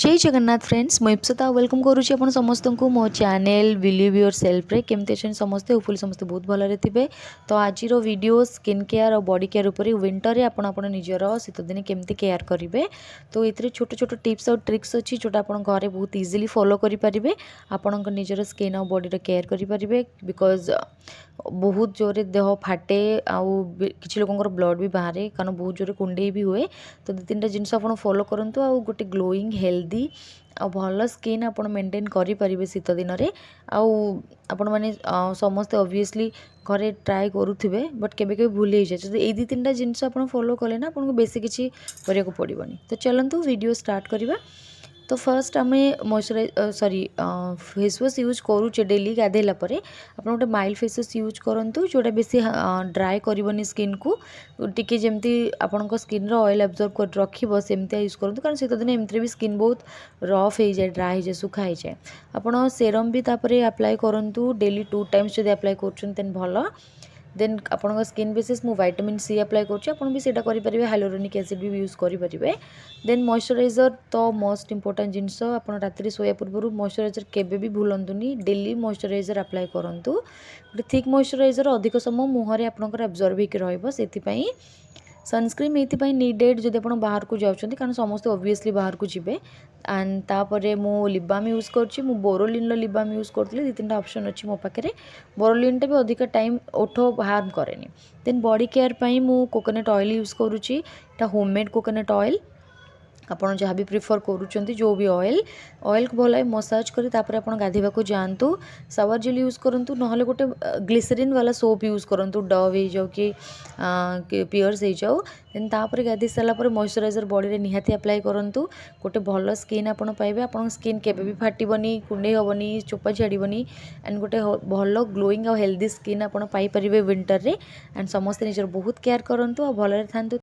जय जगन्नाथ फ्रेंड्स मुझे इप्सिता वेलकम करुच्ची आप समस्त को मो चैनल बिलीव योर सेल्फ रे केमती अच्छे समस्ते होपफुली समस्ते बहुत भलरे थे। तो आज वीडियो स्किन केयर और बॉडी केयर उपर विंटर रे आपण निजर शीत दिन केमती केयर करेंगे। तो ये छोट छोट टिप्स और ट्रिक्स अच्छी जोटा आप घरे बहुत इजिली फॉलो करेंगे। आपण निजर स्किन और बॉडी केयर करेंगे बिकज बहुत जोरे देह फाटे आउ किसी लोक ब्लड भी बाहर कारण बहुत जोरे कुंडे भी हुए। तो दु तीन जिनस आप फॉलो करूँ आउ गोटे ग्लोइंग हेल्दी आ भल स्किन आप मेंटेन करेंगे शीत दिन में। आपण मैंने समस्ते ऑब्वियसली घरे ट्राए करुवे बट केबे भूल ही जाए। ये दु तीन जिनस आप फॉलो कले ना आपको बेसी किसी करने को पड़ोनी। तो चलतु वीडियो स्टार्ट करवा। तो फर्स्ट आम फेस वाश यूज करुचे डेली गाधेला आप गोटे माइल्ड फेस वाश यूज करूँ जोटा बेसी ड्राए करनी स्किन को टिके जमती आपण स्किन ऑयल एब्जॉर्ब कर रखिबो सेमती यूज करूँ कारण शीत दिन एमती भी स्किन बहुत रफ हो जाए ड्राए हो जाए सुखा हो जाए। आपड़ सेरम भी तापर अप्लाई करूँ डेली 2 टाइम्स जब अप्लाई कर भल। देन आपन स्किन बेसिस मु विटामिन सी अप्लाई करेंगे हाइलुरोनिक एसिड भी यूज करेंगे। देन मॉइस्चराइजर तो मोस्ट इंपोर्टेंट जिनस आप राति शोया पूर्व मॉइस्चराइजर केबे भी भूलुनी डेली मॉइस्चराइजर अप्लाई करूँ। गोटे थिक मॉइस्चराइजर अधिक समय मुहर आपंकर एब्जॉर्ब होकर रही। सनस्क्रीन ये नीडेड जब आप बाहर को जाऊँच कारण समस्त ऑब्वियसली बाहर को जीवे। एंड तापर मु लिप बाम यूज कर बोरोलिन लिप बाम यूज करी 2-3 ऑप्शन अच्छी मो पाखे। बोरोलिन भी अधिक टाइम ओठ हार्म कैनि। देन बॉडी केयर पाई मु कोकोनट ऑयल यूज करुच्ची होममेड कोकोनट ऑयल आपड़ जहाँ भी प्रिफर करुँच जो भी ऑयल को भल मसाज कर आप गाधेवा को जातु शावर जेल यूज करूँ ना गोटे ग्लिसरीन वाला सोप यूज करूँ डव हो जाओ कि पियर्स हो जाओ। देन तापर गाधे सारापर मॉइस्चराइजर बॉडी रे निहाती अप्लाई करूँ गोटे भल स्किन आपड़ पाइबे। आप स्किन केबे भी फाटबनी कुंडे हेबनी चोपा छाड़बनी एंड गोटे भल ग्लोइंग और हेल्दी स्किन आप पाइपर विंटर रे। एंड समस्ते निजर बहुत केयर करूँ और भलरे था।